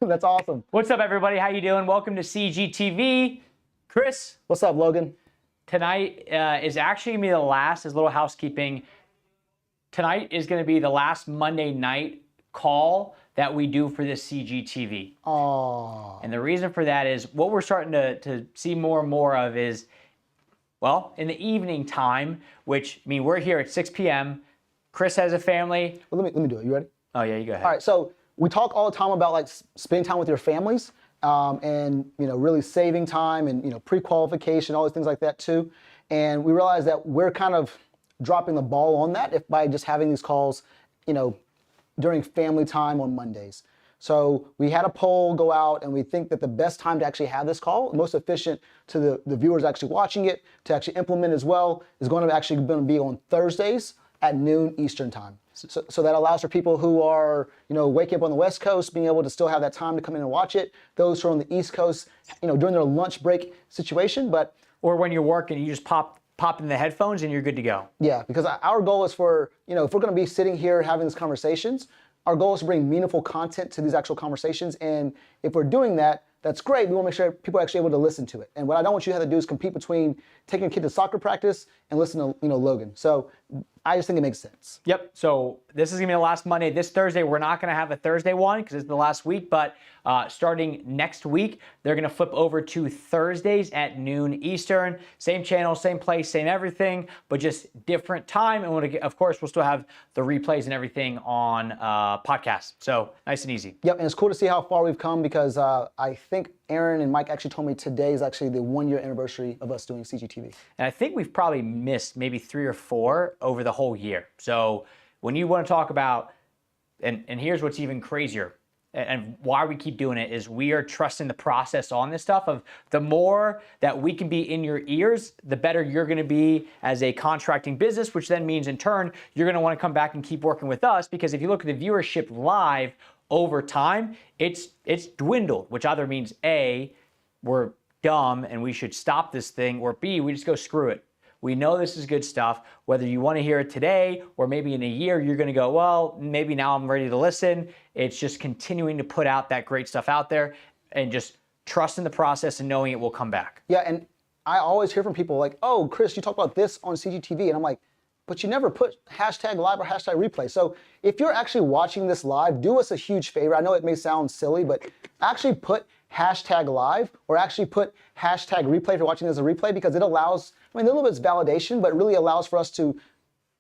That's awesome. What's up, everybody? How you doing? Welcome to CGTV. Chris. What's up, Logan? Tonight is actually going to be the last, as a little housekeeping. Tonight is going to be the last Monday night call that we do for this CGTV. Oh. And the reason for that is what we're starting to see more and more of is, well, in the evening time, which, I mean, we're here at 6 p.m. Chris has a family. Well, let me do it. You ready? Oh, yeah, you go ahead. All right, so we talk all the time about like spending time with your families and, you know, really saving time and, you know, pre-qualification, all these things like that too. And we realize that we're kind of dropping the ball on that by just having these calls, you know, during family time on Mondays. So we had a poll go out, and we think that the best time to actually have this call, most efficient to the viewers actually watching it, to actually implement as well, is going to be on Thursdays at noon Eastern time. So that allows for people who are, you know, waking up on the West Coast, being able to still have that time to come in and watch it. Those who are on the East Coast, you know, during their lunch break situation, or when you're working, you just pop in the headphones and you're good to go. Yeah, because our goal is for, you know, if we're going to be sitting here having these conversations, our goal is to bring meaningful content to these actual conversations. And if we're doing that, that's great. We want to make sure people are actually able to listen to it. And what I don't want you to have to do is compete between taking a kid to soccer practice and listen to, you know, Logan. So I just think it makes sense. Yep. So this is going to be the last Monday. This Thursday, we're not going to have a Thursday one because it's the last week. But starting next week, they're going to flip over to Thursdays at noon Eastern. Same channel, same place, same everything, but just different time. And of course, we'll still have the replays and everything on podcasts. So nice and easy. Yep. And it's cool to see how far we've come because I think Aaron and Mike actually told me today is actually the 1-year anniversary of us doing CGTV. And I think we've probably missed maybe 3 or 4 over the whole year. So when you want to talk about, and here's what's even crazier, and why we keep doing it, is we are trusting the process on this stuff. Of the more that we can be in your ears, the better you're going to be as a contracting business, which then means in turn, you're going to want to come back and keep working with us. Because if you look at the viewership live over time, it's dwindled, which either means A, we're dumb and we should stop this thing, or B, we just go screw it. We know this is good stuff. Whether you want to hear it today or maybe in a year, you're going to go, well, maybe now I'm ready to listen. It's just continuing to put out that great stuff out there and just trusting the process and knowing it will come back. Yeah, and I always hear from people like, oh, Chris, you talked about this on CGTV. And I'm like, but you never put hashtag live or hashtag replay. So if you're actually watching this live, do us a huge favor. I know it may sound silly, but actually put hashtag live or actually put hashtag replay if you're watching this as a replay, because it allows, I mean, a little bit is validation, but it really allows for us to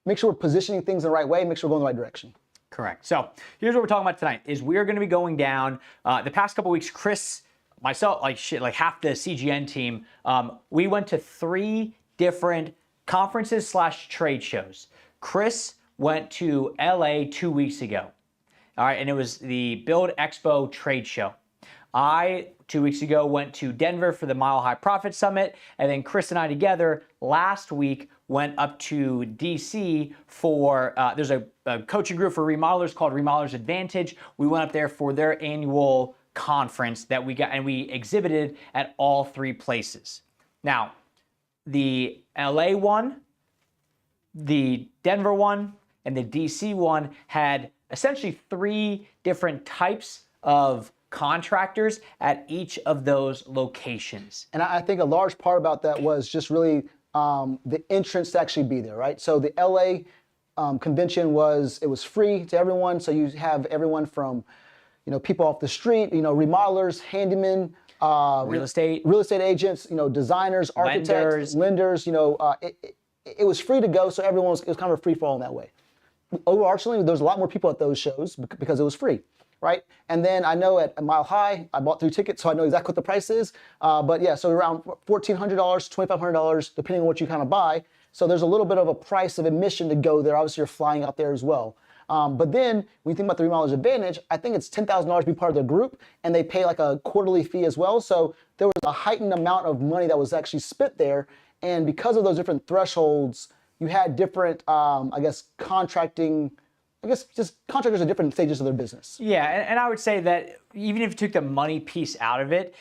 make sure we're positioning things in the right way, make sure we're going the right direction. Correct. So here's what we're talking about tonight is we're going to be going down the past couple weeks, Chris, myself, like half the CGN team, we went to 3 different conferences / trade shows. Chris went to LA 2 weeks ago. All right. And it was the Build Expo trade show. I, 2 weeks ago, went to Denver for the Mile High Profit Summit. And then Chris and I together last week went up to DC for, there's a coaching group for remodelers called Remodelers Advantage. We went up there for their annual conference that we got, and we exhibited at all 3 places. Now, the LA one, the Denver one, and the DC one had essentially 3 different types of contractors at each of those locations. And I think a large part about that was just really the entrance to actually be there, right? So the LA convention was free to everyone. So you have everyone from, you know, people off the street, you know, remodelers, handymen, real estate agents, you know, designers, architects, lenders, you know, it was free to go. So everyone it was kind of a free for all in that way. Overarchingly, there was a lot more people at those shows because it was free. Right? And then I know at Mile High, I bought 3 tickets, so I know exactly what the price is. But yeah, so around $1,400, $2,500, depending on what you kind of buy. So there's a little bit of a price of admission to go there. Obviously, you're flying out there as well. But then when you think about the Remodelers Advantage, I think it's $10,000 to be part of the group, and they pay like a quarterly fee as well. So there was a heightened amount of money that was actually spent there. And because of those different thresholds, you had different, I guess, contractors at different stages of their business. Yeah, and I would say that even if you took the money piece out of it,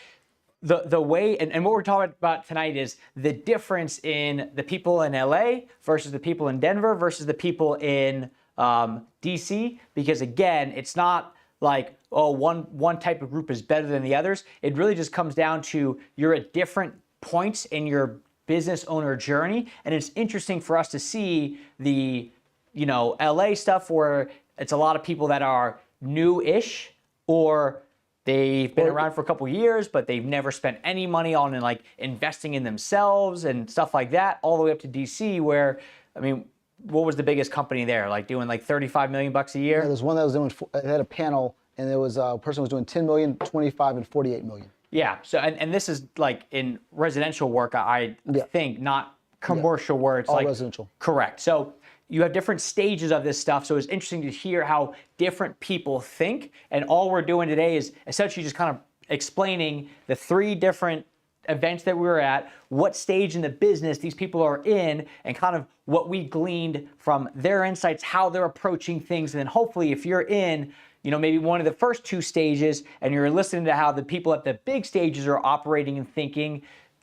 the way, and what we're talking about tonight is the difference in the people in LA versus the people in Denver versus the people in DC, because again, it's not like, oh, one type of group is better than the others. It really just comes down to you're at different points in your business owner journey. And it's interesting for us to see the, LA stuff where it's a lot of people that are new-ish, or they've been around for a couple years, but they've never spent any money on like investing in themselves and stuff like that, all the way up to DC where, I mean, what was the biggest company there? Like doing like 35 million bucks a year? Yeah, there's one that was doing, it had a panel, and there was a person who was doing 10 million, 25, and 48 million. Yeah, so, and this is like in residential work, I think, not commercial where it's all like residential. Correct. So you have different stages of this stuff. So it's interesting to hear how different people think. And all we're doing today is essentially just kind of explaining the 3 different events that we were at, what stage in the business these people are in, and kind of what we gleaned from their insights, how they're approaching things. And then hopefully if you're in, maybe one of the first 2 stages and you're listening to how the people at the big stages are operating and thinking,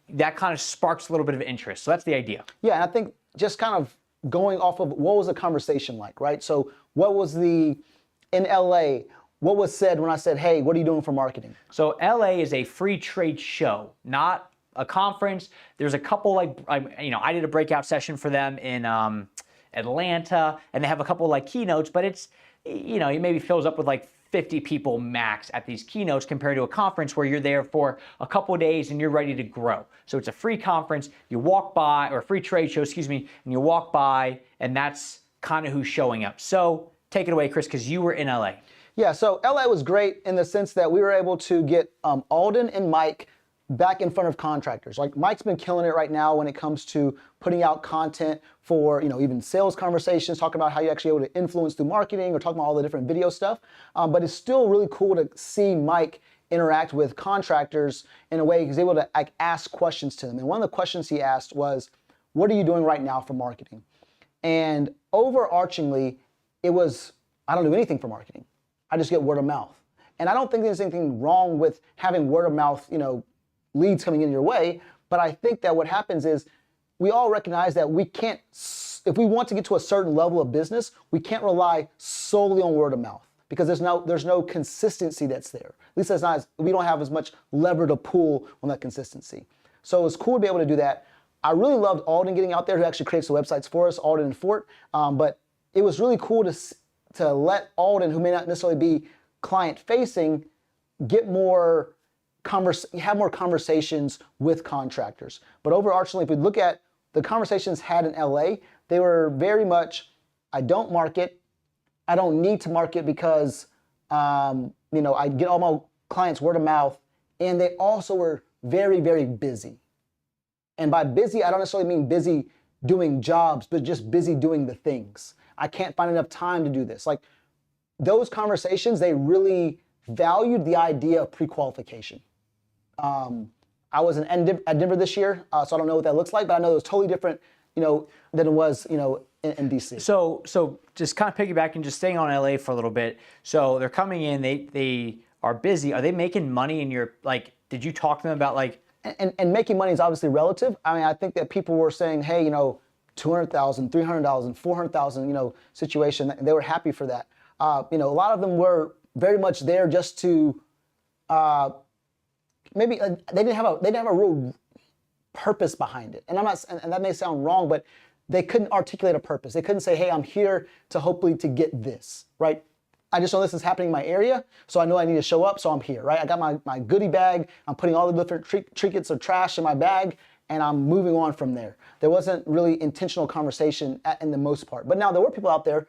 that kind of sparks a little bit of interest. So that's the idea. Yeah, and I think just kind of going off of what was the conversation like, right? So what was in LA, what was said when I said, hey, what are you doing for marketing? So LA is a free trade show, not a conference. There's a couple I did a breakout session for them in Atlanta, and they have a couple like keynotes, but it's, it maybe fills up with like 50 people max at these keynotes compared to a conference where you're there for a couple of days and you're ready to grow. So it's a free conference, you walk by, or a free trade show, excuse me, and you walk by, and that's kind of who's showing up. So take it away, Chris, because you were in LA. Yeah, so LA was great in the sense that we were able to get Alden and Mike back in front of contractors. Like Mike's been killing it right now when it comes to putting out content for, even sales conversations, talking about how you're actually able to influence through marketing, or talking about all the different video stuff. But it's still really cool to see Mike interact with contractors in a way he's able to ask questions to them. And one of the questions he asked was, what are you doing right now for marketing? And overarchingly, it was, I don't do anything for marketing. I just get word of mouth. And I don't think there's anything wrong with having word of mouth, leads coming in your way. But I think that what happens is we all recognize that we can't, if we want to get to a certain level of business, we can't rely solely on word of mouth, because there's no consistency that's there. At least that's not, we don't have as much lever to pull on that consistency. So it's cool to be able to do that. I really loved Alden getting out there, who actually creates the websites for us, Alden and Fort. But it was really cool to let Alden, who may not necessarily be client facing, have more conversations with contractors. But overarchingly, if we look at the conversations had in LA, they were very much, I don't market, I don't need to market because I get all my clients word of mouth, and they also were very, very busy. And by busy, I don't necessarily mean busy doing jobs, but just busy doing the things. I can't find enough time to do this. Like those conversations, they really valued the idea of pre-qualification. I was at Denver this year, so I don't know what that looks like, but I know it was totally different, than it was, in DC. So just kind of piggybacking, just staying on LA for a little bit. So they're coming in, they are busy. Are they making money in your, did you talk to them about And making money is obviously relative. I mean, I think that people were saying, hey, $200,000, $300,000, $400,000, situation. They were happy for that. A lot of them were very much there just to, maybe they didn't have a real purpose behind it. And and that may sound wrong, but they couldn't articulate a purpose. They couldn't say, hey, I'm here to hopefully to get this, right? I just know this is happening in my area, so I know I need to show up, so I'm here, right? I got my goodie bag, I'm putting all the different trinkets of trash in my bag, and I'm moving on from there. There wasn't really intentional conversation in the most part. But now there were people out there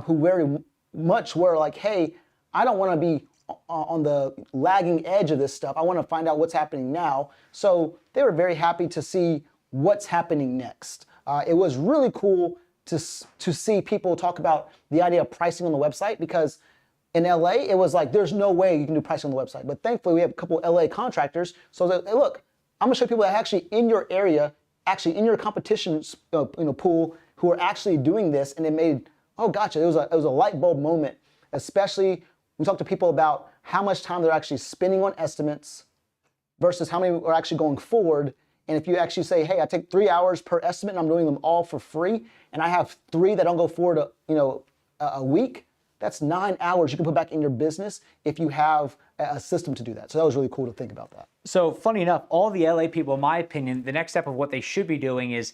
who very much were like, hey, I don't want to be on the lagging edge of this stuff. I want to find out what's happening now. So they were very happy to see what's happening next. It was really cool to see people talk about the idea of pricing on the website, because in LA, it was like, there's no way you can do pricing on the website. But thankfully, we have a couple of LA contractors. So that, hey, look, I'm gonna show people that are actually in your area, actually in your competition pool, who are actually doing this, and it made, oh gotcha, it was a light bulb moment, especially when we talk to people about how much time they're actually spending on estimates versus how many are actually going forward. And if you actually say, hey, I take 3 hours per estimate and I'm doing them all for free, and I have 3 that don't go forward a week, That's 9 hours you can put back in your business if you have a system to do that. So that was really cool to think about that. So funny enough, all the LA people, in my opinion, the next step of what they should be doing is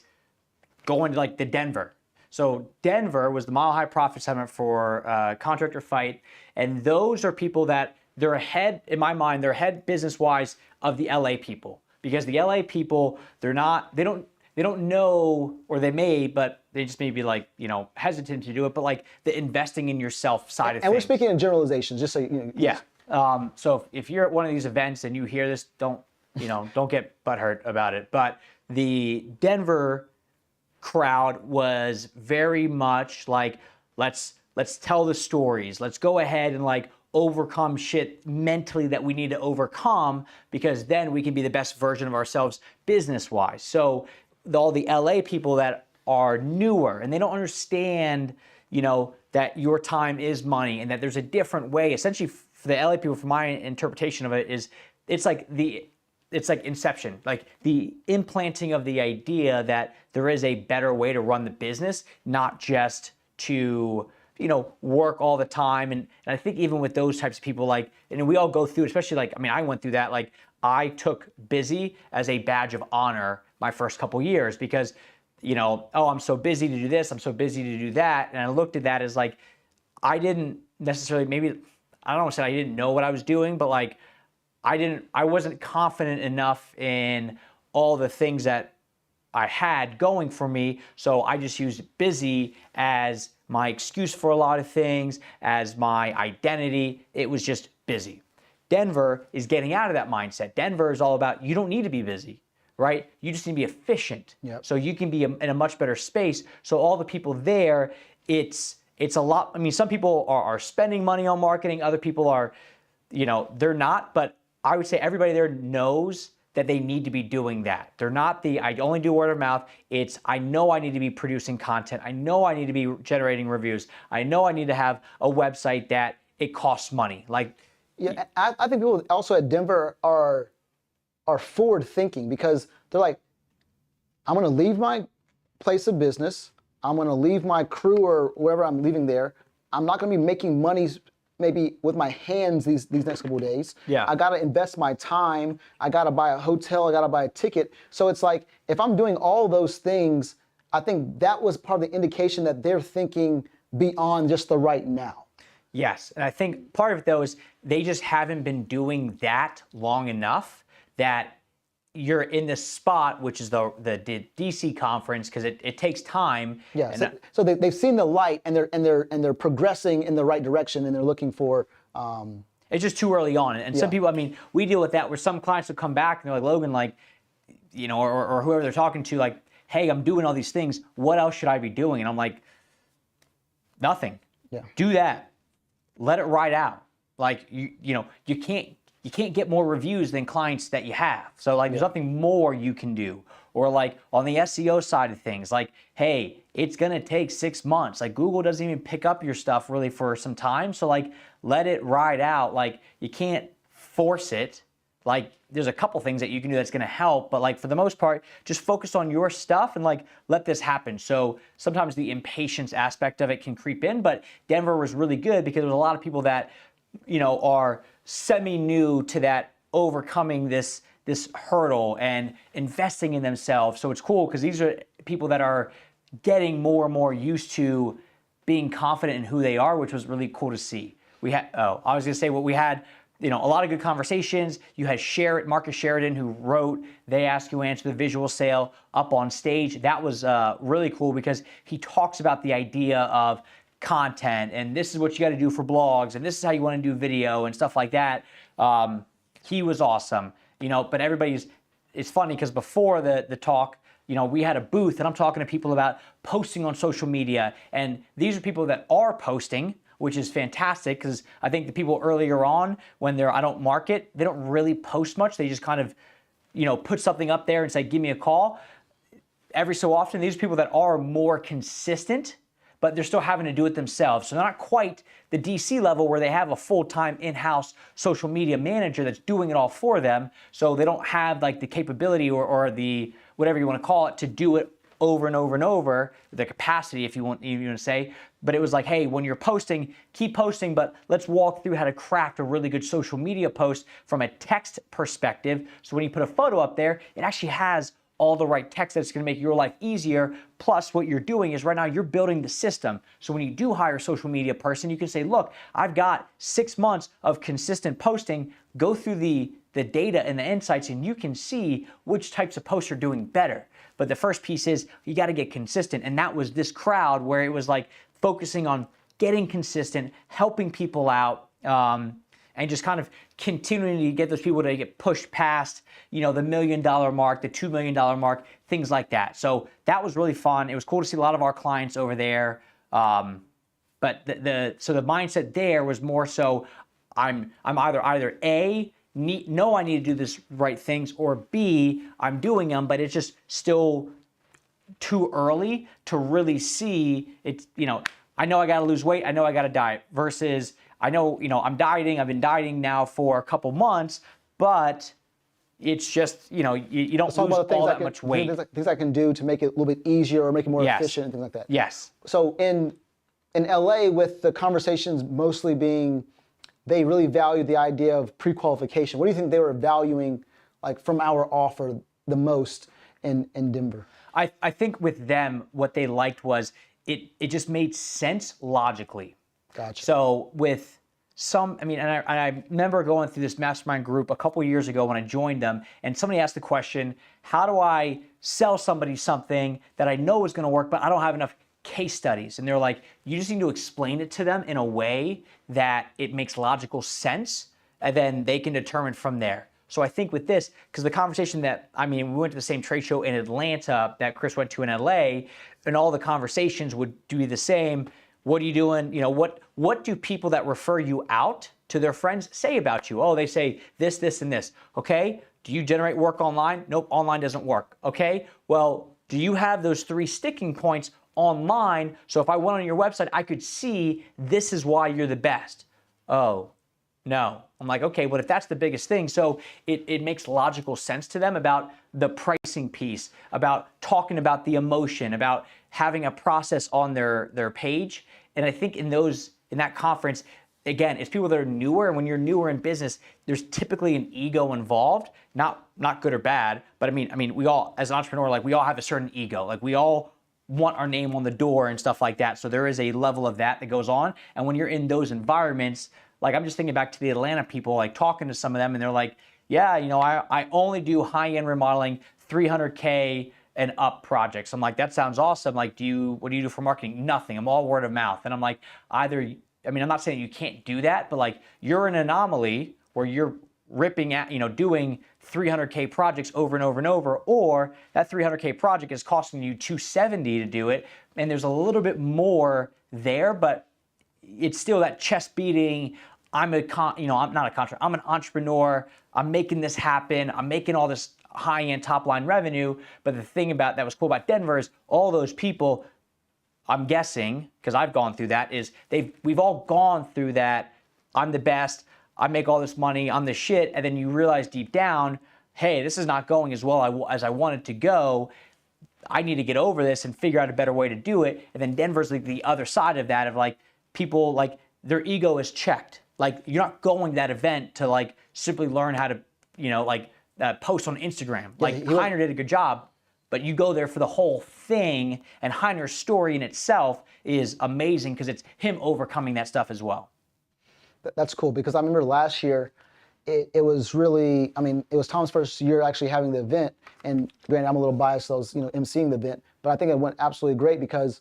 going to like the Denver. So Denver was the Mile High Profit Summit for Contractor Fight. And those are people that they're ahead, in my mind, they're ahead business-wise of the LA people. Because the LA people, they don't know, or they may, but they just may be like, hesitant to do it, but like the investing in yourself side of things. And we're speaking in generalizations, just so you know. Yeah. So if you're at one of these events and you hear this, don't get butthurt about it. But the Denver crowd was very much like, let's tell the stories. Let's go ahead and like overcome shit mentally that we need to overcome, because then we can be the best version of ourselves business-wise. So all the LA people that are newer and they don't understand, that your time is money and that there's a different way. Essentially, for the LA people, from my interpretation of it, is it's like inception, like the implanting of the idea that there is a better way to run the business, not just to work all the time. And I think even with those types of people, like, and we all go through, especially like, I went through that. Like, I took busy as a badge of honor my first couple years because, I'm so busy to do this, I'm so busy to do that. And I looked at that as like, I didn't necessarily, maybe, I don't want to say I didn't know what I was doing, but like, I wasn't confident enough in all the things that I had going for me. So I just used busy as my excuse for a lot of things, as my identity. It was just busy. Denver is getting out of that mindset. Denver is all about, you don't need to be busy, right? You just need to be efficient. Yep. So you can be in a much better space. So all the people there, it's a lot. Some people are spending money on marketing. Other people are, they're not. But I would say everybody there knows that they need to be doing that. They're not I only do word of mouth. It's, I know I need to be producing content. I know I need to be generating reviews. I know I need to have a website that it costs money. Like, yeah, I think people also at Denver are forward thinking, because they're like, I'm going to leave my place of business. I'm going to leave my crew or wherever I'm leaving there. I'm not going to be making money maybe with my hands these next couple of days. Yeah. I got to invest my time. I got to buy a hotel. I got to buy a ticket. So it's like, if I'm doing all those things, I think that was part of the indication that they're thinking beyond just the right now. Yes. And I think part of it, though, is they just haven't been doing that long enough that you're in this spot, which is the DC conference, because it takes time. Yeah. So they've seen the light, and they're progressing in the right direction, and they're looking for. It's just too early on, and some people. We deal with that where some clients will come back and they're like, Logan, like, or whoever they're talking to, like, hey, I'm doing all these things. What else should I be doing? And I'm like, nothing. Yeah. Do that. Let it ride out. Like you can't get more reviews than clients that you have. So like, there's nothing more you can do. Or like on the SEO side of things, like, hey, it's gonna take 6 months. Like, Google doesn't even pick up your stuff really for some time. So like, let it ride out. Like, you can't force it. Like, there's a couple things that you can do that's gonna help, but like, for the most part, just focus on your stuff and like, let this happen. So sometimes the impatience aspect of it can creep in, but Denver was really good because there was a lot of people that, are semi-new to that, overcoming this hurdle and investing in themselves. So it's cool because these are people that are getting more and more used to being confident in who they are, which was really cool to see. We had, we had, a lot of good conversations. You had Marcus Sheridan, who wrote They Ask You Answer, the visual sale, up on stage. That was really cool because he talks about the idea of content, and this is what you got to do for blogs, and this is how you want to do video and stuff like that. He was awesome, but it's funny because before the talk, we had a booth and I'm talking to people about posting on social media, and these are people that are posting, which is fantastic because I think the people earlier on, when I don't market, they don't really post much. They just kind of, put something up there and say, give me a call. Every so often, these are people that are more consistent, but they're still having to do it themselves. So they're not quite the DC level where they have a full-time in-house social media manager that's doing it all for them. So they don't have like the capability or the, whatever you want to call it, to do it over and over and over, the capacity, if you want to say. But it was like, hey, when you're posting, keep posting, but let's walk through how to craft a really good social media post from a text perspective. So when you put a photo up there, it actually has all the right text that's going to make your life easier. Plus, what you're doing is right now you're building the system. So when you do hire a social media person, you can say, look, I've got 6 months of consistent posting. Go through the data and the insights, and you can see which types of posts are doing better. But the first piece is you got to get consistent. And that was this crowd where it was like focusing on getting consistent, helping people out, and just kind of continuing to get those people to get pushed past, the $1 million mark, the $2 million mark, things like that. So that was really fun. It was cool to see a lot of our clients over there. But the mindset there was more so I'm either A, know I need to do this right things, or B, I'm doing them, but it's just still too early to really see it. I know I got to lose weight. I know I got to diet versus I know, I'm dieting. I've been dieting now for a couple months, but it's just, you don't lose all that much weight. Things I can do to make it a little bit easier or make it more efficient and things like that. Yes. So in LA, with the conversations mostly being, they really value the idea of pre-qualification. What do you think they were valuing, like from our offer, the most in Denver? I think with them, what they liked was it just made sense logically. Gotcha. So with and I remember going through this mastermind group a couple years ago when I joined them, and somebody asked the question, how do I sell somebody something that I know is going to work, but I don't have enough case studies? And they're like, you just need to explain it to them in a way that it makes logical sense, and then they can determine from there. So I think with this, because the conversation we went to the same trade show in Atlanta that Chris went to in LA, and all the conversations would do the same. What are you doing? What do people that refer you out to their friends say about you? Oh, they say this, this, and this. Okay. Do you generate work online? Nope, online doesn't work. Okay. Well, do you have those 3 sticking points online? So if I went on your website, I could see this is why you're the best. Oh, no. I'm like, okay, but if that's the biggest thing, so it makes logical sense to them about the pricing piece, about talking about the emotion, about having a process on their page. And I think in that conference, again, it's people that are newer, and when you're newer in business, there's typically an ego involved, not good or bad, but I mean, we all, as an entrepreneur, like we all have a certain ego, like we all want our name on the door and stuff like that. So there is a level of that goes on. And when you're in those environments, like I'm just thinking back to the Atlanta people, like talking to some of them, and they're like, yeah, I only do high-end remodeling, 300K and up projects. I'm like, that sounds awesome. Like, what do you do for marketing? Nothing. I'm all word of mouth. And I'm like, I'm not saying you can't do that, but like you're an anomaly where you're ripping at, doing 300K projects over and over and over, or that 300K project is costing you $270 to do it. And there's a little bit more there, but it's still that chest beating. I'm not a contractor. I'm an entrepreneur. I'm making this happen. I'm making all this high-end top-line revenue. But the thing that was cool about Denver is all those people, I'm guessing, because I've gone through that, is we've all gone through that. I'm the best. I make all this money. I'm the shit. And then you realize deep down, hey, this is not going as well as I want it to go. I need to get over this and figure out a better way to do it. And then Denver's like the other side of that, of like people, like their ego is checked. Like you're not going to that event to like simply learn how to, post on Instagram. Like Heiner did a good job, but you go there for the whole thing. And Heiner's story in itself is amazing because it's him overcoming that stuff as well. That's cool, because I remember last year, it was really, it was Tom's first year actually having the event. And granted, I'm a little biased, so I was, emceeing the event, but I think it went absolutely great because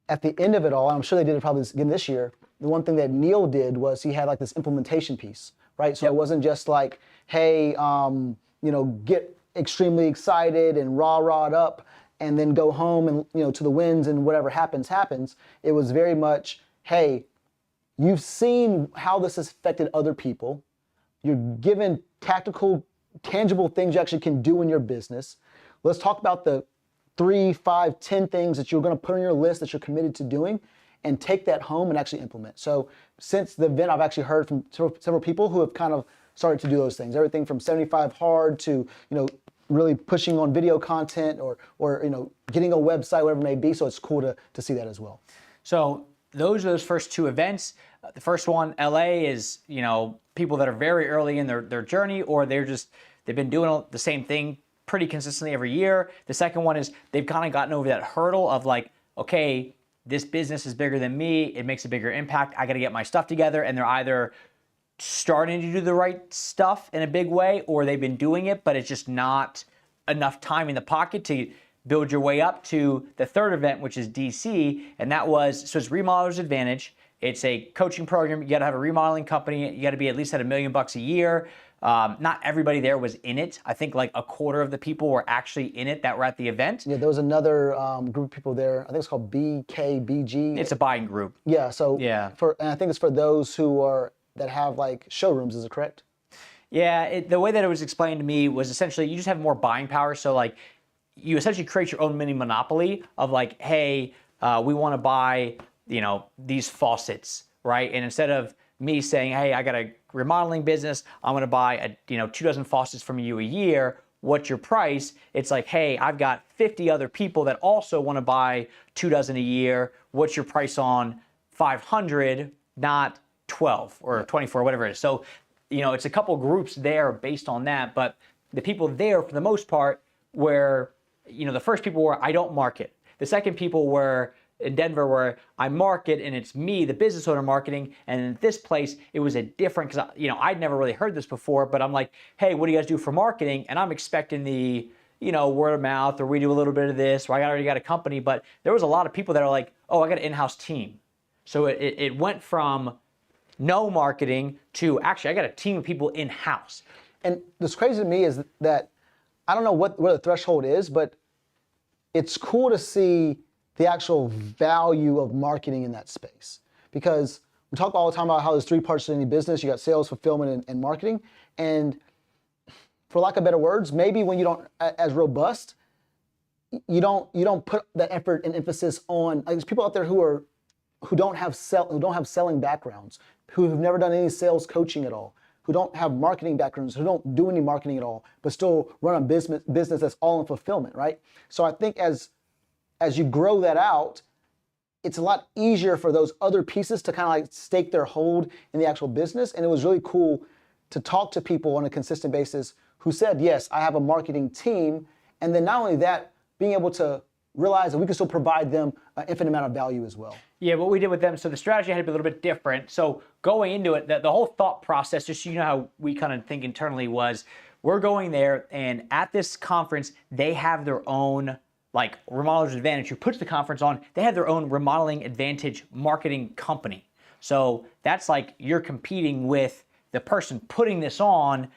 at the end of it all, and I'm sure they did it probably again this year, the one thing that Neil did was he had like this implementation piece, right? So It wasn't just like, hey, get extremely excited and rah-rah'd up and then go home and, to the winds and whatever happens. It was very much, hey, you've seen how this has affected other people. You're given tactical, tangible things you actually can do in your business. Let's talk about the 3, 5, 10 things that you're going to put on your list that you're committed to doing, and take that home and actually implement. So since the event, I've actually heard from several people who have kind of started to do those things. Everything from 75 hard to, really pushing on video content or getting a website, whatever it may be. So it's cool to see that as well. So those first two events. The first one, LA, is people that are very early in their journey, or they've been doing the same thing pretty consistently every year. The second one is they've kind of gotten over that hurdle of like, okay, this business is bigger than me. It makes a bigger impact. I got to get my stuff together. And they're either starting to do the right stuff in a big way, or they've been doing it, but it's just not enough time in the pocket to build your way up to the third event, which is DC. And so it's Remodelers Advantage. It's a coaching program. You got to have a remodeling company. You got to be at least at $1 million a year. Not everybody there was in it. I think like a quarter of the people were actually in it that were at the event. Yeah, there was another group of people there. I think it's called BKBG. It's a buying group. Yeah. So yeah. And I think it's for those that have like showrooms. Is it correct? Yeah. The way that it was explained to me was essentially you just have more buying power. So like you essentially create your own mini monopoly of like, hey, we want to buy these faucets, right? And instead of me saying, hey, I got a remodeling business, I'm going to buy 24 faucets from you a year. What's your price? It's like, hey, I've got 50 other people that also want to buy 24 a year. What's your price on 500, not 12 or 24, whatever it is. So, it's a couple groups there based on that. But the people there, for the most part, where, the first people were, I don't market. The second people were in Denver where I market and it's me, the business owner, marketing. And in this place, it was a different, because I'd never really heard this before, but I'm like, hey, what do you guys do for marketing? And I'm expecting the, word of mouth, or we do a little bit of this, or I already got a company. But there was a lot of people that are like, oh, I got an in-house team. So it went from no marketing to actually I got a team of people in-house. And what's crazy to me is that I don't know what the threshold is, but it's cool to see the actual value of marketing in that space. Because we talk all the time about how there's three parts to any business. You got sales, fulfillment, and marketing. And for lack of better words, maybe when you don't as robust, you don't put that effort and emphasis on. Like, there's people out there who don't have selling backgrounds, who have never done any sales coaching at all, who don't have marketing backgrounds, who don't do any marketing at all, but still run a business that's all in fulfillment, right? So I think as you grow that out, it's a lot easier for those other pieces to kind of like stake their hold in the actual business. And it was really cool to talk to people on a consistent basis who said, yes, I have a marketing team. And then not only that, being able to realize that we can still provide them an infinite amount of value as well. Yeah, what we did with them, so the strategy had to be a little bit different. So going into it, the whole thought process, just so you know how we kind of think internally, was we're going there, and at this conference, they have their own like Remodelers Advantage, who puts the conference on. They have their own Remodeling Advantage marketing company. So that's like you're competing with the person putting this on,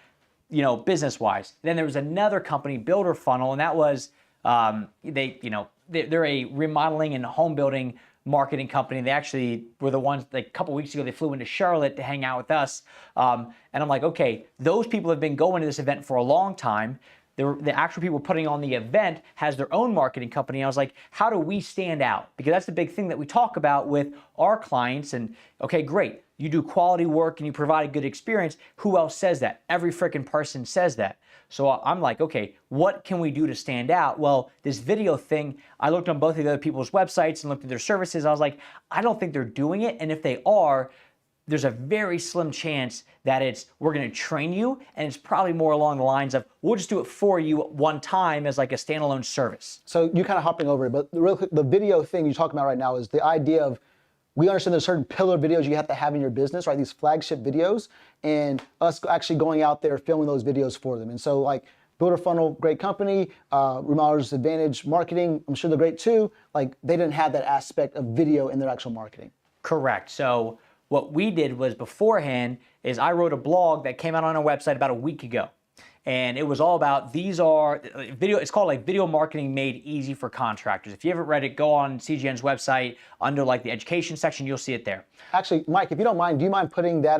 business-wise. Then there was another company, Builder Funnel, and that was they're a remodeling and home building marketing company. They actually were the ones, like a couple weeks ago, they flew into Charlotte to hang out with us. And I'm like, okay, those people have been going to this event for a long time. The actual people putting on the event has their own marketing company. I was like, how do we stand out? Because that's the big thing that we talk about with our clients. And okay, great. You do quality work and you provide a good experience. Who else says that? Every freaking person says that. So I'm like, okay, what can we do to stand out? Well, this video thing, I looked on both of the other people's websites and looked at their services. I was like, I don't think they're doing it. And if they are, there's a very slim chance that we're going to train you, and it's probably more along the lines of we'll just do it for you one time as like a standalone service. So you're kind of hopping over it, but real quick, the video thing you're talking about right now is the idea of, we understand there's certain pillar videos you have to have in your business, right? These flagship videos, and us actually going out there filming those videos for them. And so like Builder Funnel, great company, Remodelers Advantage marketing, I'm sure they're great too. Like they didn't have that aspect of video in their actual marketing. Correct. So what we did was beforehand is I wrote a blog that came out on our website about a week ago. And it was all about, these are video, it's called like Video Marketing Made Easy for Contractors. If you haven't read it, go on CGN's website under like the education section, you'll see it there. Actually, Mike, if you don't mind, do you mind putting that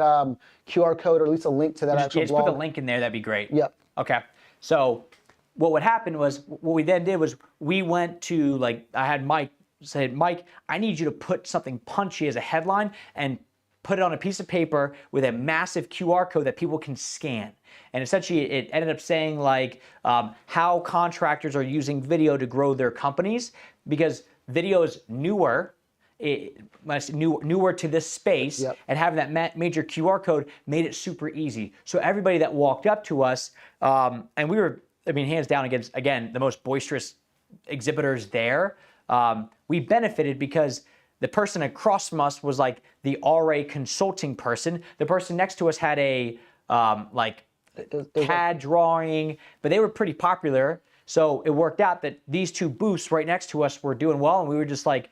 QR code or at least a link to that actual blog? Just put the link in there, that'd be great. Yep. Okay. So what would happen was, what we then did was we went to like, I had Mike said, Mike, I need you to put something punchy as a headline and put it on a piece of paper with a massive QR code that people can scan. And essentially it ended up saying like how contractors are using video to grow their companies, because video is newer. Newer to this space, and having that major QR code made it super easy. So everybody that walked up to us, and we were, I mean, hands down against, again, the most boisterous exhibitors there, we benefited because the person across from us was like the RA consulting person. The person next to us had a like CAD drawing, but they were pretty popular. So it worked out that these two booths right next to us were doing well, and we were just like,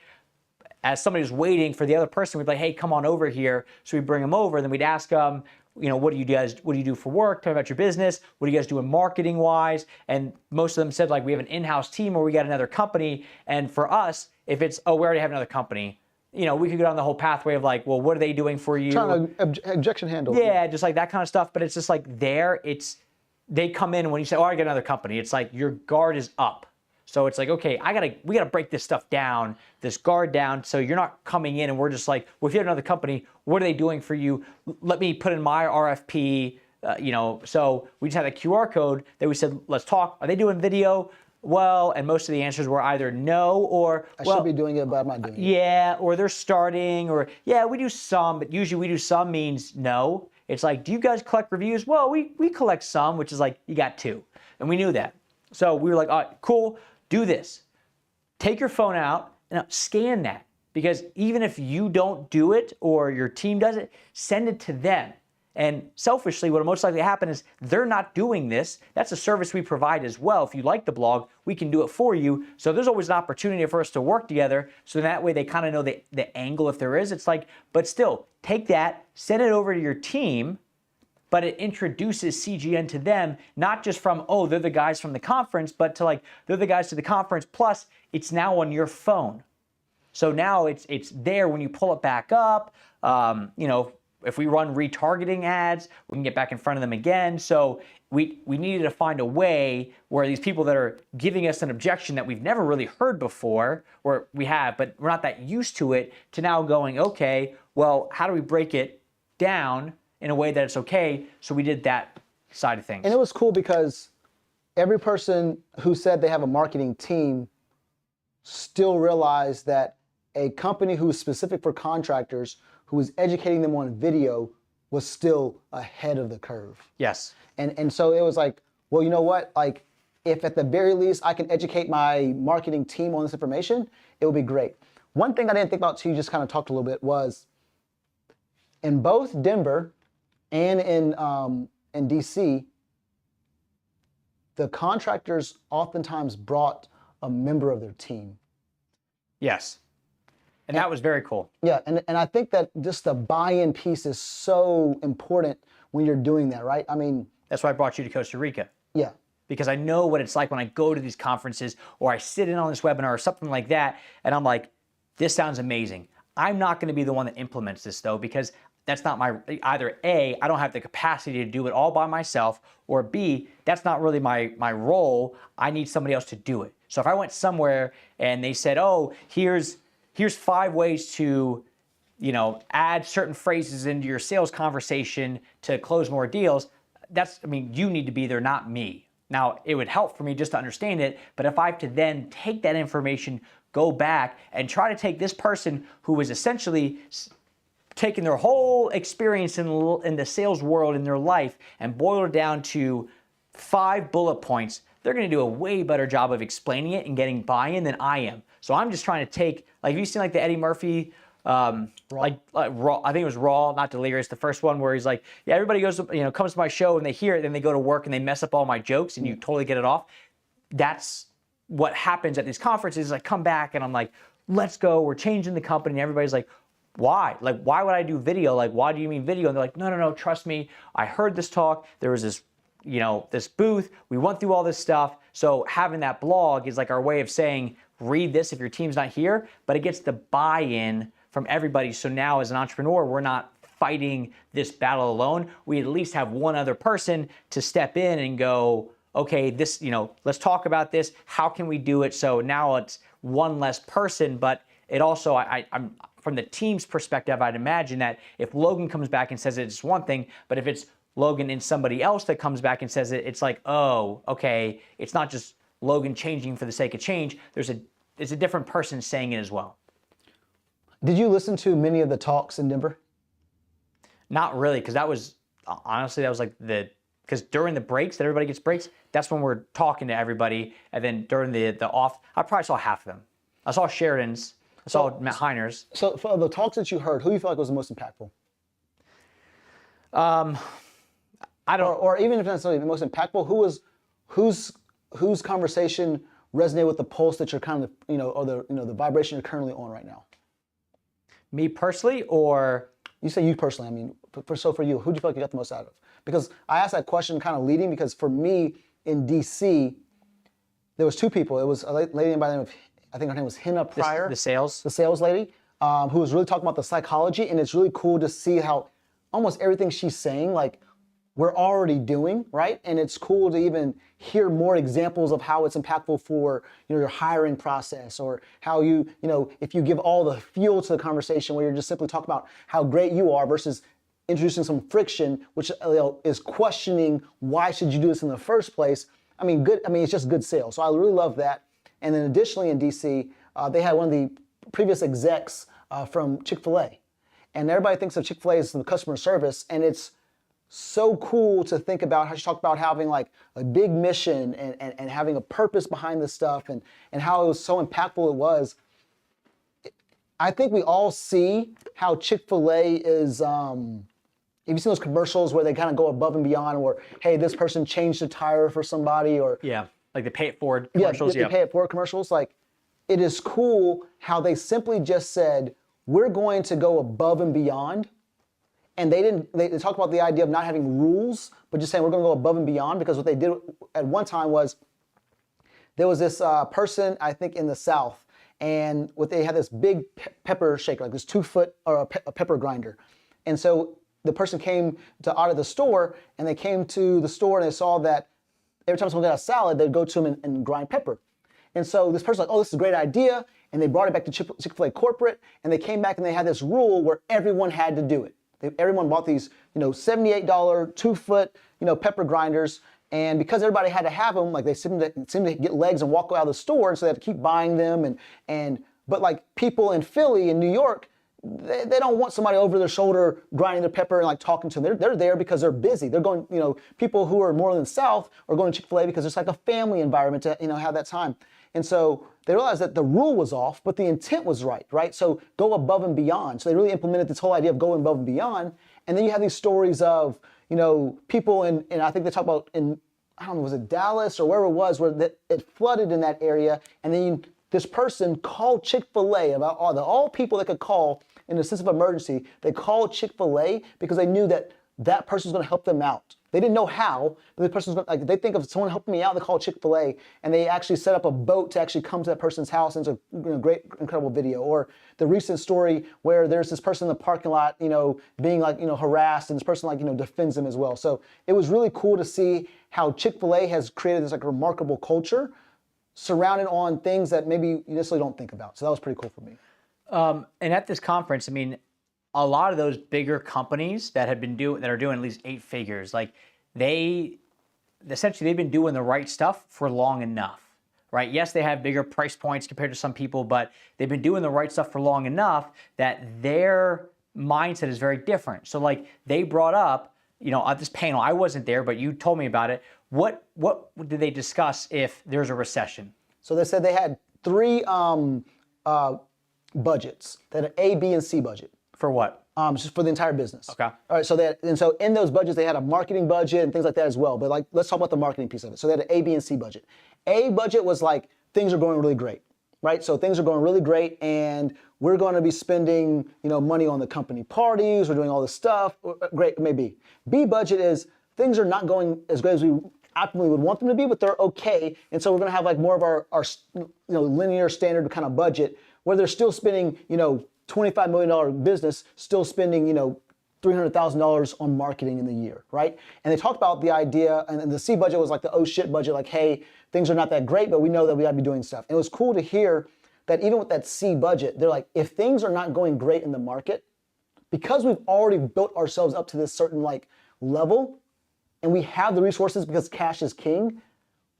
as somebody was waiting for the other person, we'd be like, hey, come on over here. So we'd bring them over, then we'd ask them, you know, what do you do for work? Tell me about your business. What do you guys do in marketing wise? And most of them said like, we have an in-house team or we got another company. And for us, if it's, oh, we already have another company, you know, we could go down the whole pathway of like, well, what are they doing for you? Trying to objection handle. Yeah, just like that kind of stuff. But it's just like they come in when you say, oh, I got another company. It's like your guard is up. So it's like, okay, we gotta break this stuff down, this guard down, so you're not coming in and we're just like, well, if you have another company, what are they doing for you? Let me put in my RFP, you know. So we just had a QR code that we said, let's talk. Are they doing video? Well, and most of the answers were either no or, I should be doing it, but I'm not doing it. Yeah, or they're starting, or yeah, we do some, but usually we do some means no. It's like, do you guys collect reviews? Well, we collect some, which is like, you got 2. And we knew that. So we were like, all right, cool. Do this. Take your phone out and scan that, because even if you don't do it or your team does it, send it to them. And selfishly, what will most likely happen is they're not doing this. That's a service we provide as well. If you like the blog, we can do it for you. So there's always an opportunity for us to work together. So that way they kind of know the angle if there is. It's like, but still, take that, send it over to your team, but it introduces CGN to them, not just from, oh, they're the guys from the conference, but to like, they're the guys to the conference, plus it's now on your phone. So now it's there when you pull it back up. You know, if we run retargeting ads, we can get back in front of them again. So we needed to find a way where these people that are giving us an objection that we've never really heard before, or we have, but we're not that used to it, to now going, okay, well, how do we break it down in a way that it's okay? So we did that side of things. And it was cool because every person who said they have a marketing team still realized that a company who is specific for contractors, who is educating them on video, was still ahead of the curve. Yes. And so it was like, well, you know what? Like, if at the very least I can educate my marketing team on this information, it would be great. One thing I didn't think about too, you just kind of talked a little bit, was in both Denver and in DC, the contractors oftentimes brought a member of their team. Yes. And that was very cool. Yeah, and I think that just the buy-in piece is so important when you're doing that, right? I mean, that's why I brought you to Costa Rica. Yeah. Because I know what it's like when I go to these conferences or I sit in on this webinar or something like that, and I'm like, this sounds amazing. I'm not going to be the one that implements this though, because that's not my, either A, I don't have the capacity to do it all by myself, or B, that's not really my role. I need somebody else to do it. So if I went somewhere and they said, oh, here's 5 ways to, you know, add certain phrases into your sales conversation to close more deals, that's, I mean, you need to be there, not me. Now, it would help for me just to understand it, but if I have to then take that information, go back and try to take this person who was essentially taking their whole experience in the sales world in their life and boil it down to 5 bullet points, they're going to do a way better job of explaining it and getting buy-in than I am. So I'm just trying to take, like, have you seen like the Eddie Murphy, Raw, I think it was Raw, not Delirious, the first one where he's like, yeah, everybody goes, you know, comes to my show and they hear it, then they go to work and they mess up all my jokes and you totally get it off. That's what happens at these conferences. I come back and I'm like, let's go, we're changing the company. And everybody's like, why? Like, why would I do video? Like, why do you mean video? And they're like, no, trust me. I heard this talk. There was this, you know, this booth. We went through all this stuff. So having that blog is like our way of saying, read this if your team's not here, but it gets the buy-in from everybody. So now as an entrepreneur, we're not fighting this battle alone. We at least have one other person to step in and go, okay, this, you know, let's talk about this. How can we do it? So now it's one less person, but it also, from the team's perspective, I'd imagine that if Logan comes back and says it's one thing, but if it's Logan and somebody else that comes back and says it, it's like, oh, okay, it's not just Logan changing for the sake of change. There's a different person saying it as well. Did you listen to many of the talks in Denver? Not really, because that was like because during the breaks that everybody gets breaks, that's when we're talking to everybody, and then during the off, I probably saw half of them. I saw Sheridan's, I saw Matt Heiner's. So for the talks that you heard, who do you feel like was the most impactful? I don't, or even if not necessarily the most impactful, whose conversation resonated with the pulse that you're kind of, or the vibration you're currently on right now? Me personally, or you say you personally? I mean, for you, who do you feel like you got the most out of? Because I asked that question kind of leading because for me in DC, there was two people. It was a lady by the name of, I think her name was Henna Pryor. The sales lady, who was really talking about the psychology, and it's really cool to see how almost everything she's saying, like, we're already doing, right? And it's cool to even hear more examples of how it's impactful for your hiring process, or how if you give all the fuel to the conversation where you're just simply talking about how great you are versus introducing some friction, which is questioning why should you do this in the first place. I mean, it's just good sales. So I really love that. And then additionally in DC, they had one of the previous execs from Chick-fil-A. And everybody thinks of Chick-fil-A as the customer service, and it's so cool to think about how she talked about having like a big mission and having a purpose behind this stuff, and how it was so impactful it was. I think we all see how Chick-fil-A is, have you seen those commercials where they kind of go above and beyond, or, hey, this person changed a tire for somebody, or... Yeah, like the pay it forward commercials. Yeah, the pay it forward commercials. Like, it is cool how they simply just said, we're going to go above and beyond. And they talked about the idea of not having rules, but just saying we're going to go above and beyond, because what they did at one time was there was this person, I think in the South, and they had this big pepper shaker, like this 2-foot or a pepper grinder. And so the person came out of the store, and they came to the store and they saw that every time someone got a salad, they'd go to them and grind pepper. And so this person's like, oh, this is a great idea. And they brought it back to Chick-fil-A corporate, and they came back and they had this rule where everyone had to do it. Everyone bought these, $78 2-foot, pepper grinders, and because everybody had to have them, like they seemed to get legs and walk out of the store, and so they had to keep buying them. But like people in Philly and New York, they don't want somebody over their shoulder grinding their pepper and like talking to them. They're there because they're busy. They're going, people who are more than South are going to Chick-fil-A because it's like a family environment to have that time. And so they realized that the rule was off, but the intent was right? So go above and beyond. So they really implemented this whole idea of going above and beyond. And then you have these stories of, people and I think they talk about in, I don't know, was it Dallas or wherever it was, where it flooded in that area. And then this person called Chick-fil-A about all people that could call in a sense of emergency. They called Chick-fil-A because they knew that person was going to help them out. They didn't know how, but the person's like, they think of someone helping me out, they call Chick-fil-A, and they actually set up a boat to actually come to that person's house, and it's a great, incredible video. Or the recent story where there's this person in the parking lot, being like, harassed, and this person like, defends them as well. So it was really cool to see how Chick-fil-A has created this like remarkable culture surrounded on things that maybe you necessarily don't think about. So that was pretty cool for me. And at this conference, I mean, a lot of those bigger companies that are doing at least 8 figures, like they've been doing the right stuff for long enough, right? Yes, they have bigger price points compared to some people, but they've been doing the right stuff for long enough that their mindset is very different. So like they brought up, at this panel, I wasn't there, but you told me about it. What did they discuss if there's a recession? So they said they had 3 budgets. They had an A, B, and C budget. For what? Just for the entire business. Okay. All right. So in those budgets, they had a marketing budget and things like that as well. But like, let's talk about the marketing piece of it. So they had an A, B, and C budget. A budget was like things are going really great, right? So things are going really great, and we're going to be spending, money on the company parties. We're doing all this stuff. Great, it may be. B budget is things are not going as great as we optimally would want them to be, but they're okay. And so we're going to have like more of our linear standard kind of budget where they're still spending, $25 million business, still spending, $300,000 on marketing in the year, right? And they talked about the idea, and the C budget was like the oh shit budget, like, hey, things are not that great, but we know that we gotta be doing stuff. And it was cool to hear that even with that C budget, they're like, if things are not going great in the market, because we've already built ourselves up to this certain like level, and we have the resources because cash is king,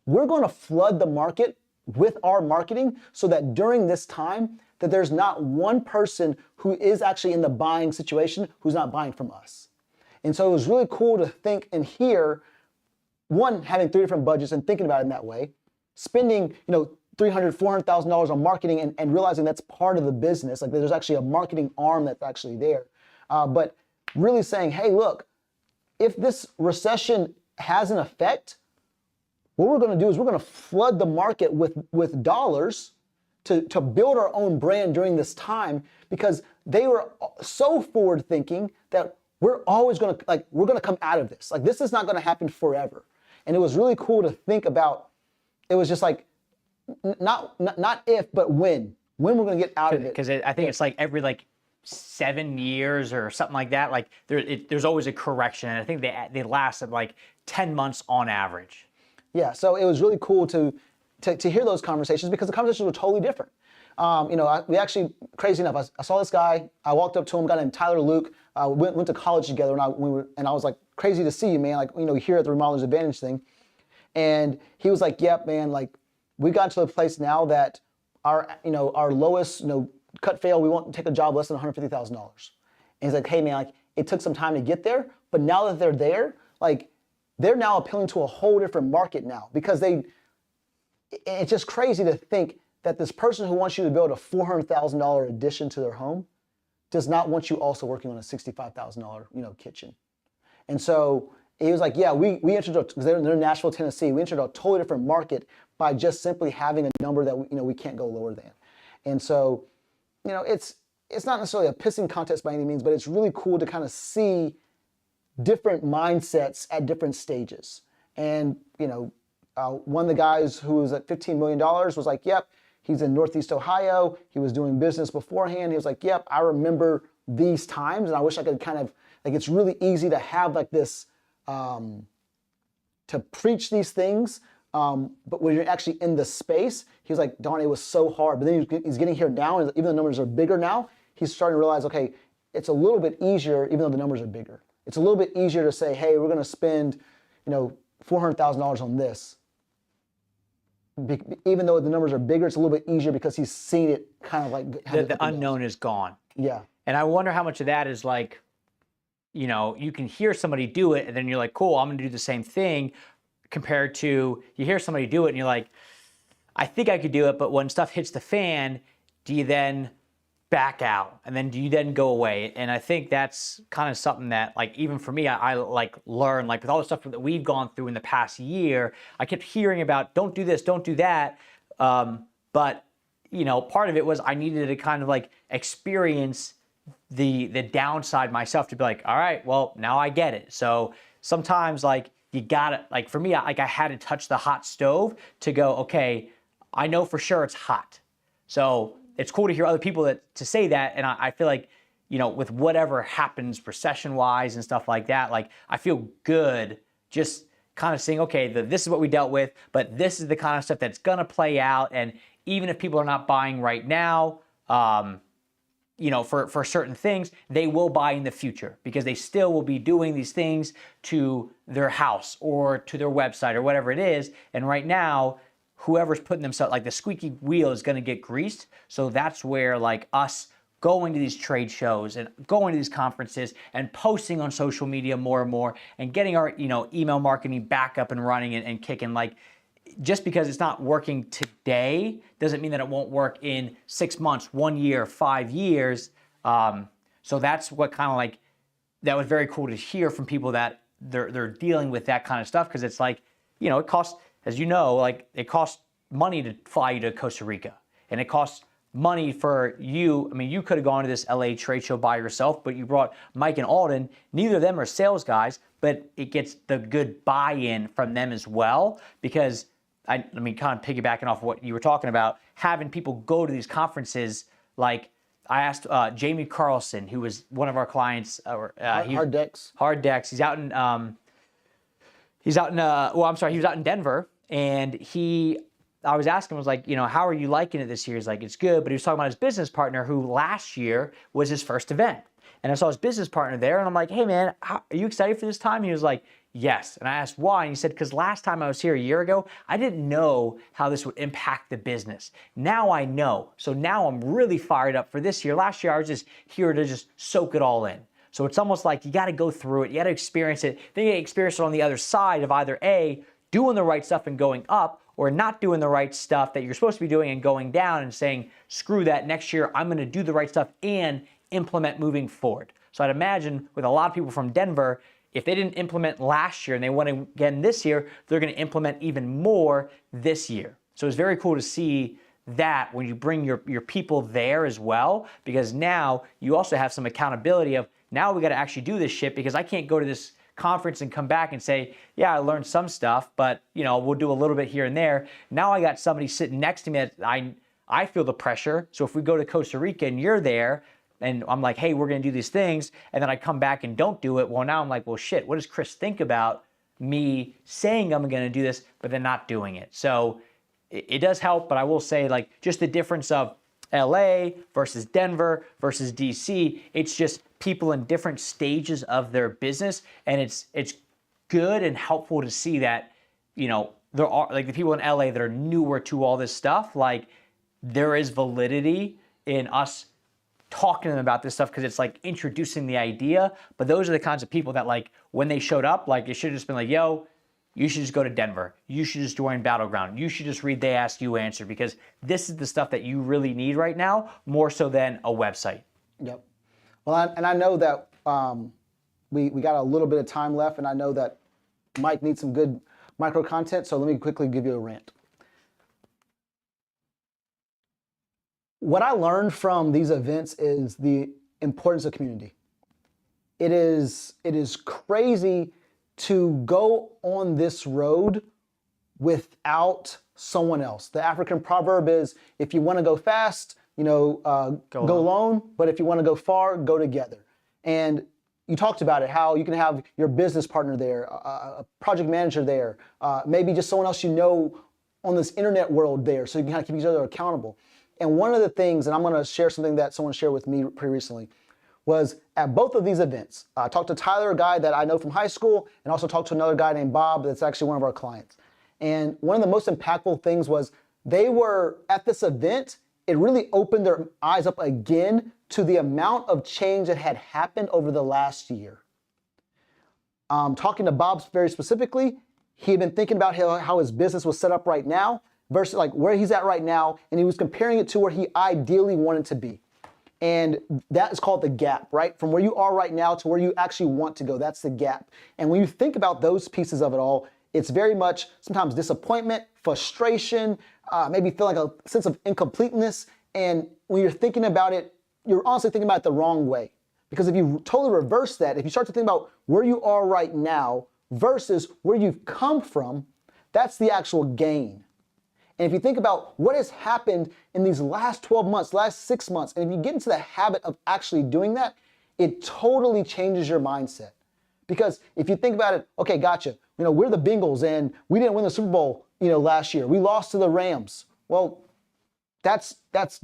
we're going to flood the market with our marketing so that during this time that there's not one person who is actually in the buying situation who's not buying from us. And so it was really cool to think and hear, one, having 3 different budgets and thinking about it in that way, spending, $300,000, $400,000 on marketing and realizing that's part of the business. Like there's actually a marketing arm that's actually there. But really saying, hey, look, if this recession has an effect, what we're going to do is we're going to flood the market with dollars to build our own brand during this time, because they were so forward thinking that we're always going to, we're going to come out of this. Like, this is not going to happen forever. And it was really cool to think about. It was just like, not if, but when we're going to get out of it. Because I think it's like every 7 years or something like that. Like there's always a correction. And I think they lasted 10 months on average. Yeah, so it was really cool to hear those conversations, because the conversations were totally different. We actually, crazy enough, I saw this guy. I walked up to him, a guy named Tyler Luke. Went to college together, and I was like, crazy to see you, man. Here at the Remodelers Advantage thing. And he was like, yep, man, we got to a place now that our lowest, cut fail, we won't take a job less than $150,000. And he's like, hey, man, it took some time to get there, but now that they're there, they're now appealing to a whole different market now, because it's just crazy to think that this person who wants you to build a $400,000 addition to their home does not want you also working on a $65,000, kitchen. And so he was like, yeah, we entered, because they're in Nashville, Tennessee, we entered a totally different market by just simply having a number that we can't go lower than. And so, it's not necessarily a pissing contest by any means, but it's really cool to kind of see different mindsets at different stages. And, one of the guys who was at $15 million was like, yep, he's in Northeast Ohio. He was doing business beforehand. He was like, yep, I remember these times, and I wish I could kind of, it's really easy to have this, to preach these things, but when you're actually in the space, he was like, darn, it was so hard. But then he's getting here now, and even though the numbers are bigger now, he's starting to realize, okay, it's a little bit easier, even though the numbers are bigger. It's a little bit easier to say, hey, we're going to spend, $400,000 on this. Even though the numbers are bigger, it's a little bit easier because he's seen it kind of the unknown is gone. Yeah. And I wonder how much of that is you can hear somebody do it and then you're like, cool, I'm going to do the same thing, compared to you hear somebody do it and you're like, I think I could do it, but when stuff hits the fan, do you then back out, and then do you then go away? And I think that's kind of something that, even for me, I learned, with all the stuff that we've gone through in the past year, I kept hearing about, don't do this, don't do that. But, part of it was I needed to kind of experience the downside myself to be like, all right, well, now I get it. So sometimes you gotta, for me, I had to touch the hot stove to go, okay, I know for sure it's hot. So it's cool to hear other people to say that, and I feel like, with whatever happens recession-wise and stuff like that, I feel good just kind of saying, okay, this is what we dealt with, but this is the kind of stuff that's gonna play out, and even if people are not buying right now, for certain things, they will buy in the future, because they still will be doing these things to their house or to their website or whatever it is, and right now, whoever's putting themselves, the squeaky wheel is going to get greased. So that's where us going to these trade shows and going to these conferences and posting on social media more and more and getting our, email marketing back up and running and kicking, just because it's not working today doesn't mean that it won't work in 6 months, 1 year, 5 years. So that's what kind of that was very cool to hear from people that they're dealing with that kind of stuff. Cause it's it costs, as you know, it costs money to fly you to Costa Rica, and it costs money for you. I mean, you could have gone to this LA trade show by yourself, but you brought Mike and Alden. Neither of them are sales guys, but it gets the good buy-in from them as well, because kind of piggybacking off what you were talking about, having people go to these conferences. I asked Jamie Carlson, who was one of our clients, Hard Decks. Hard Decks. He was out in Denver, and he I was asking him, I was like, how are you liking it this year? He's like, it's good. But he was talking about his business partner who last year was his first event. And I saw his business partner there and I'm like, hey man, are you excited for this time? He was like, yes. And I asked why. And he said, because last time I was here a year ago, I didn't know how this would impact the business. Now I know. So now I'm really fired up for this year. Last year I was just here to just soak it all in. So it's almost like you got to go through it. You got to experience it. Then you experience it on the other side of either A, doing the right stuff and going up, or not doing the right stuff that you're supposed to be doing and going down and saying, screw that, next year I'm going to do the right stuff and implement moving forward. So I'd imagine with a lot of people from Denver, if they didn't implement last year and they want to again this year, they're going to implement even more this year. So it's very cool to see that when you bring your people there as well, because now you also have some accountability of, now we got to actually do this shit, because I can't go to this conference and come back and say, yeah, I learned some stuff, but we'll do a little bit here and there. Now I got somebody sitting next to me that I feel the pressure. So if we go to Costa Rica and you're there and I'm like, hey, we're going to do these things, and then I come back and don't do it, well, now I'm like, well, shit, what does Chris think about me saying I'm going to do this, but then not doing it? So it does help, but I will say, like, just the difference of LA versus Denver versus DC, it's just people in different stages of their business, and it's good and helpful to see that, there are, like, the people in LA that are newer to all this stuff, like, there is validity in us talking to them about this stuff, because it's like introducing the idea. But those are the kinds of people that, like, when they showed up, like, it should have just been like, yo, you should just go to Denver. You should just join Battleground. You should just read They Ask You Answer, because this is the stuff that you really need right now, more so than a website. Yep. Well, and I know that we got a little bit of time left, and I know that Mike needs some good micro content, so let me quickly give you a rant. What I learned from these events is the importance of community. It is crazy to go on this road without someone else. The African proverb is, if you want to go fast, go alone, but if you want to go far, go together. And you talked about it, how you can have your business partner there, a project manager there, maybe just someone else on this internet world there, so you can kind of keep each other accountable. And one of the things, and I'm going to share something that someone shared with me pretty recently, was at both of these events, I talked to Tyler, a guy that I know from high school, and also talked to another guy named Bob that's actually one of our clients. And one of the most impactful things was they were at this event, it really opened their eyes up again to the amount of change that had happened over the last year. Talking to Bob very specifically, he had been thinking about how his business was set up right now versus like where he's at right now, and he was comparing it to where he ideally wanted to be. And that is called the gap, right? From where you are right now to where you actually want to go, that's the gap. And when you think about those pieces of it all, it's very much sometimes disappointment, frustration, maybe feel like a sense of incompleteness. And when you're thinking about it, you're honestly thinking about it the wrong way. Because if you totally reverse that, if you start to think about where you are right now versus where you've come from, that's the actual gain. And if you think about what has happened in these last 12 months, last 6 months, and if you get into the habit of actually doing that, it totally changes your mindset. Because if you think about it, okay, gotcha, we're the Bengals and we didn't win the Super Bowl, last year. We lost to the Rams. Well, that's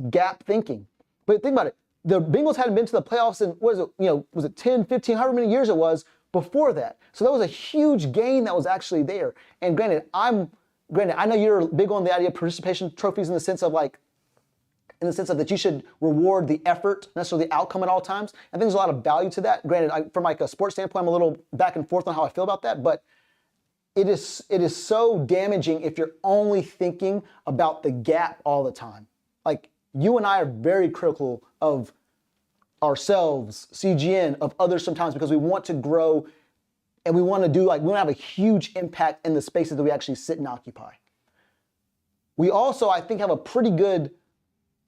gap thinking. But think about it. The Bengals hadn't been to the playoffs in, was it 10, 15, however many years it was before that. So that was a huge gain that was actually there. And granted, I know you're big on the idea of participation trophies in the sense of that you should reward the effort, not necessarily the outcome at all times. I think there's a lot of value to that. Granted, from like a sports standpoint, I'm a little back and forth on how I feel about that, but it is so damaging if you're only thinking about the gap all the time. Like, you and I are very critical of ourselves, CGN, of others sometimes, because we want to grow and we want to have a huge impact in the spaces that we actually sit and occupy. We also, I think, have a pretty good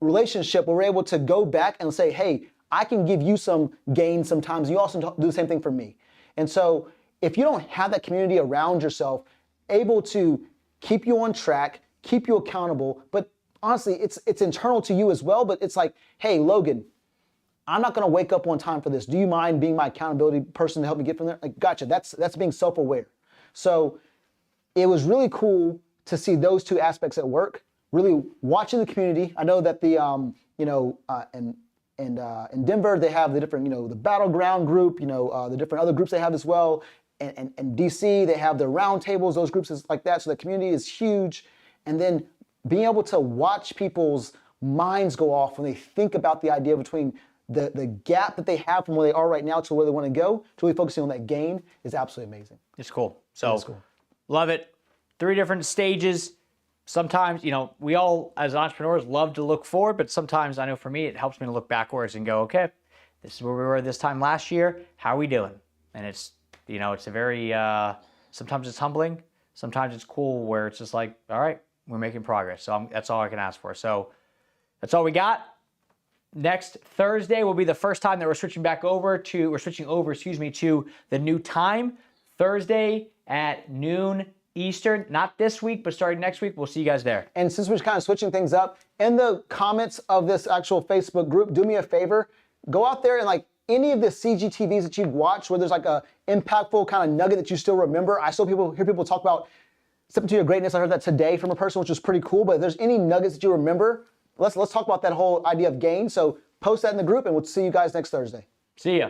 relationship where we're able to go back and say, hey, I can give you some gain sometimes. You also do the same thing for me. And so if you don't have that community around yourself, able to keep you on track, keep you accountable, but honestly, it's internal to you as well, but it's like, hey, Logan, I'm not gonna wake up on time for this. Do you mind being my accountability person to help me get from there? Like, gotcha, that's being self-aware. So it was really cool to see those two aspects at work, really watching the community. I know that the, in Denver, they have the different, the battleground group, the different other groups they have as well. And DC, they have their round tables, those groups is like that. So the community is huge. And then being able to watch people's minds go off when they think about the idea between the gap that they have from where they are right now to where they want to go, to really focusing on that gain is absolutely amazing. It's cool. So love it. 3 different stages. Sometimes, we all as entrepreneurs love to look forward, but sometimes I know for me, it helps me to look backwards and go, okay, this is where we were this time last year. How are we doing? And it's, it's a very, sometimes it's humbling. Sometimes it's cool where it's just like, all right, we're making progress. So that's all I can ask for. So that's all we got. Next Thursday will be the first time that we're switching over to the new time. Thursday at noon Eastern, not this week, but starting next week. We'll see you guys there. And since we're kind of switching things up, in the comments of this actual Facebook group, do me a favor, go out there and like any of the CGTVs that you've watched where there's like a impactful kind of nugget that you still remember. I still hear people talk about stepping to your greatness. I heard that today from a person, which was pretty cool. But if there's any nuggets that you remember, let's talk about that whole idea of gain. So post that in the group and we'll see you guys next Thursday. See ya.